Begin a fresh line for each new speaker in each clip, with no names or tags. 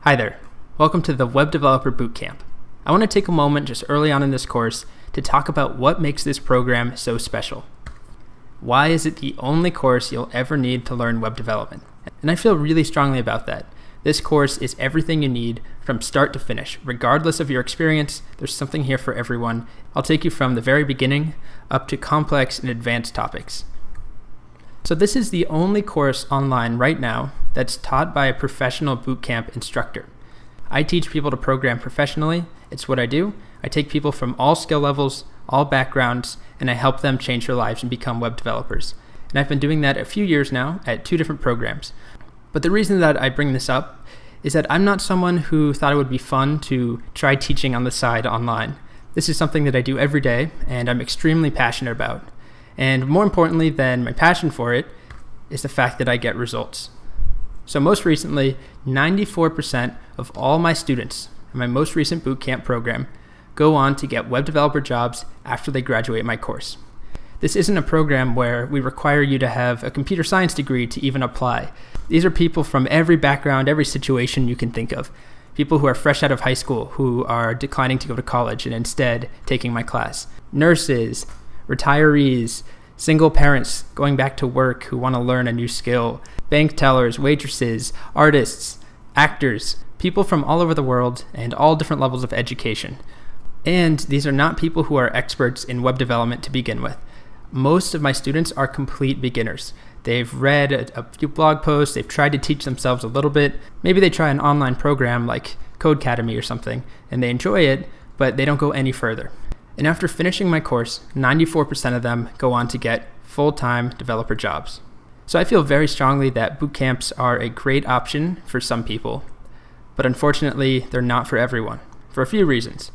Hi there. Welcome to the Web Developer Bootcamp. I want to take a moment just early on in this course to talk about what makes this program so special. Why is it the only course you'll ever need to learn web development? And I feel really strongly about that. This course is everything you need from start to finish. Regardless of your experience, there's something here for everyone. I'll take you from the very beginning up to complex and advanced topics. So this is the only course online right now that's taught by a professional bootcamp instructor. I teach people to program professionally. It's what I do. I take people from all skill levels, all backgrounds, and I help them change their lives and become web developers. And I've been doing that a few years now at 2 different programs. But the reason that I bring this up is that I'm not someone who thought it would be fun to try teaching on the side online. This is something that I do every day and I'm extremely passionate about. And more importantly than my passion for it is the fact that I get results. So most recently, 94% of all my students in my most recent bootcamp program go on to get web developer jobs after they graduate my course. This isn't a program where we require you to have a computer science degree to even apply. These are people from every background, every situation you can think of. People who are fresh out of high school, who are declining to go to college and instead taking my class. Nurses, retirees, single parents going back to work who want to learn a new skill, bank tellers, waitresses, artists, actors, people from all over the world and all different levels of education. And these are not people who are experts in web development to begin with. Most of my students are complete beginners. They've read a few blog posts, they've tried to teach themselves a little bit. Maybe they try an online program like Codecademy or something, and they enjoy it, but they don't go any further. And after finishing my course, 94% of them go on to get full-time developer jobs. So I feel very strongly that boot camps are a great option for some people, but unfortunately, they're not for everyone, for a few reasons.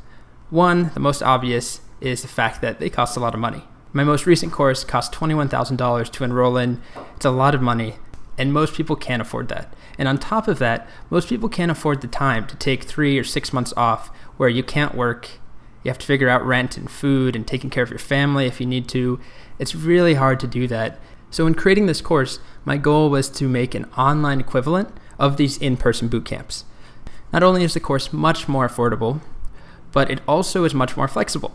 One, the most obvious, is the fact that they cost a lot of money. My most recent course cost $21,000 to enroll in. It's a lot of money, and most people can't afford that. And on top of that, most people can't afford the time to take 3 or 6 months off where you can't work. You have to figure out rent and food and taking care of your family if you need to. It's really hard to do that. So in creating this course, my goal was to make an online equivalent of these in-person boot camps. Not only is the course much more affordable, but it also is much more flexible.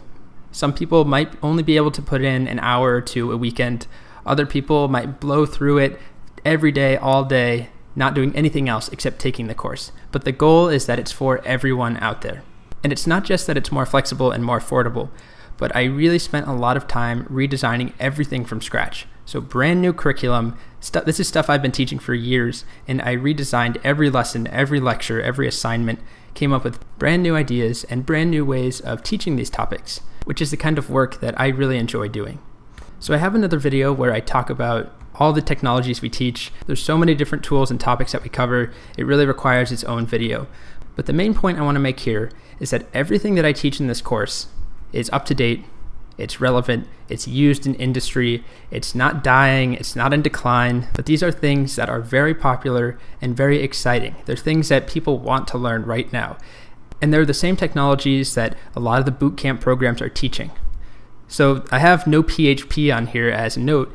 Some people might only be able to put in an hour or 2 a weekend. Other people might blow through it every day, all day, not doing anything else except taking the course. But the goal is that it's for everyone out there. And it's not just that it's more flexible and more affordable, but I really spent a lot of time redesigning everything from scratch. So brand new curriculum, this is stuff I've been teaching for years, and I redesigned every lesson, every lecture, every assignment, came up with brand new ideas and brand new ways of teaching these topics, which is the kind of work that I really enjoy doing. So I have another video where I talk about all the technologies we teach. There's so many different tools and topics that we cover, it really requires its own video. But the main point I want to make here is that everything that I teach in this course is up to date, it's relevant, it's used in industry, it's not dying, it's not in decline, but these are things that are very popular and very exciting. They're things that people want to learn right now. And they're the same technologies that a lot of the bootcamp programs are teaching. So I have no PHP on here as a note,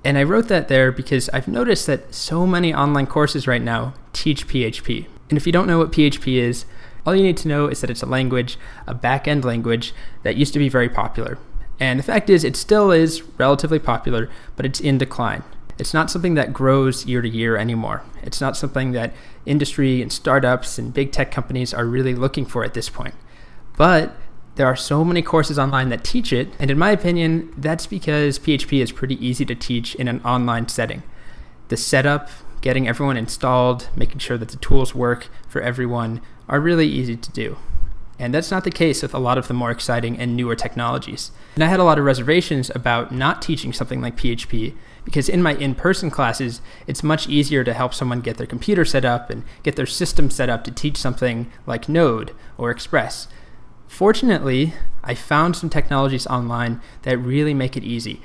and I wrote that there because I've noticed that so many online courses right now teach PHP. And if you don't know what PHP is, all you need to know is that it's a language, a back-end language that used to be very popular. And the fact is, it still is relatively popular, but it's in decline. It's not something that grows year to year anymore. It's not something that industry and startups and big tech companies are really looking for at this point. But there are so many courses online that teach it, and in my opinion, that's because PHP is pretty easy to teach in an online setting. The setup, getting everyone installed, making sure that the tools work for everyone are really easy to do. And that's not the case with a lot of the more exciting and newer technologies. And I had a lot of reservations about not teaching something like PHP because in my in-person classes, it's much easier to help someone get their computer set up and get their system set up to teach something like Node or Express. Fortunately, I found some technologies online that really make it easy.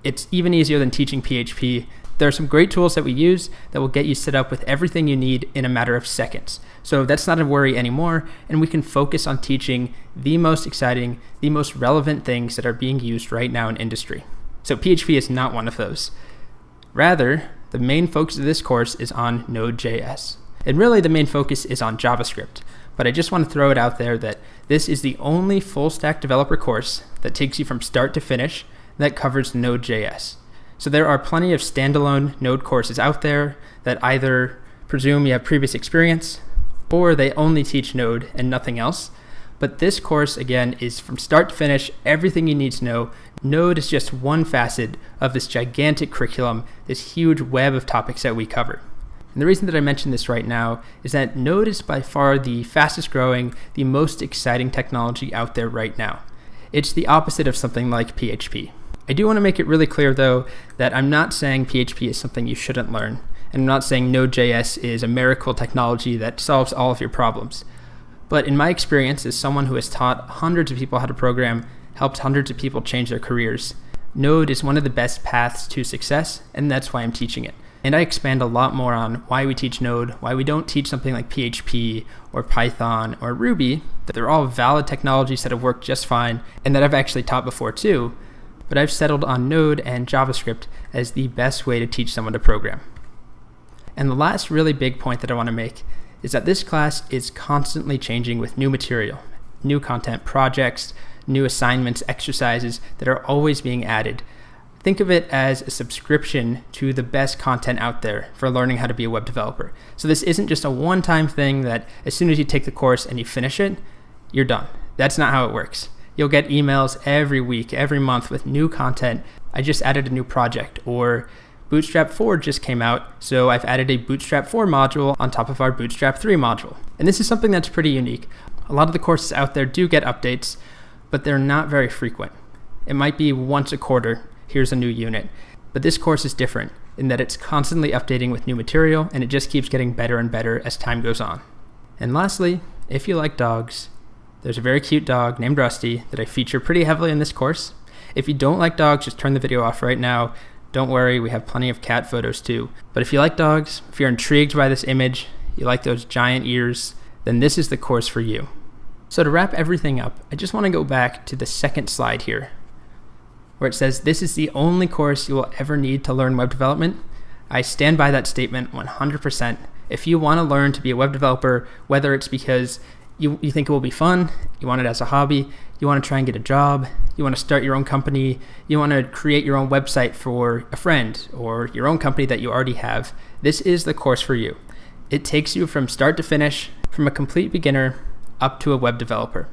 It's even easier than teaching PHP. There are some great tools that we use that will get you set up with everything you need in a matter of seconds. So that's not a worry anymore, and we can focus on teaching the most exciting, the most relevant things that are being used right now in industry. So PHP is not one of those. Rather, the main focus of this course is on Node.js. And really the main focus is on JavaScript. But I just want to throw it out there that this is the only full stack developer course that takes you from start to finish that covers Node.js. So there are plenty of standalone Node courses out there that either presume you have previous experience or they only teach Node and nothing else. But this course, again, is from start to finish, everything you need to know. Node is just one facet of this gigantic curriculum, this huge web of topics that we cover. And the reason that I mention this right now is that Node is by far the fastest growing, the most exciting technology out there right now. It's the opposite of something like PHP. I do want to make it really clear, though, that I'm not saying PHP is something you shouldn't learn. And I'm not saying Node.js is a miracle technology that solves all of your problems. But in my experience as someone who has taught hundreds of people how to program, helped hundreds of people change their careers, Node is one of the best paths to success, and that's why I'm teaching it. And I expand a lot more on why we teach Node, why we don't teach something like PHP or Python or Ruby, that they're all valid technologies that have worked just fine and that I've actually taught before too. But I've settled on Node and JavaScript as the best way to teach someone to program. And the last really big point that I want to make is that this class is constantly changing with new material, new content projects, new assignments, exercises that are always being added. Think of it as a subscription to the best content out there for learning how to be a web developer. So this isn't just a one-time thing that as soon as you take the course and you finish it, you're done. That's not how it works. You'll get emails every week, every month with new content. I just added a new project, or Bootstrap 4 just came out, so I've added a Bootstrap 4 module on top of our Bootstrap 3 module. And this is something that's pretty unique. A lot of the courses out there do get updates, but they're not very frequent. It might be once a quarter, here's a new unit. But this course is different in that it's constantly updating with new material, and it just keeps getting better and better as time goes on. And lastly, if you like dogs, there's a very cute dog named Rusty that I feature pretty heavily in this course. If you don't like dogs, just turn the video off right now. Don't worry, we have plenty of cat photos too. But if you like dogs, if you're intrigued by this image, you like those giant ears, then this is the course for you. So to wrap everything up, I just want to go back to the second slide here, where it says this is the only course you will ever need to learn web development. I stand by that statement 100%. If you want to learn to be a web developer, whether it's because you think it will be fun, you want it as a hobby, you want to try and get a job, you want to start your own company, you want to create your own website for a friend or your own company that you already have, this is the course for you. It takes you from start to finish, from a complete beginner up to a web developer.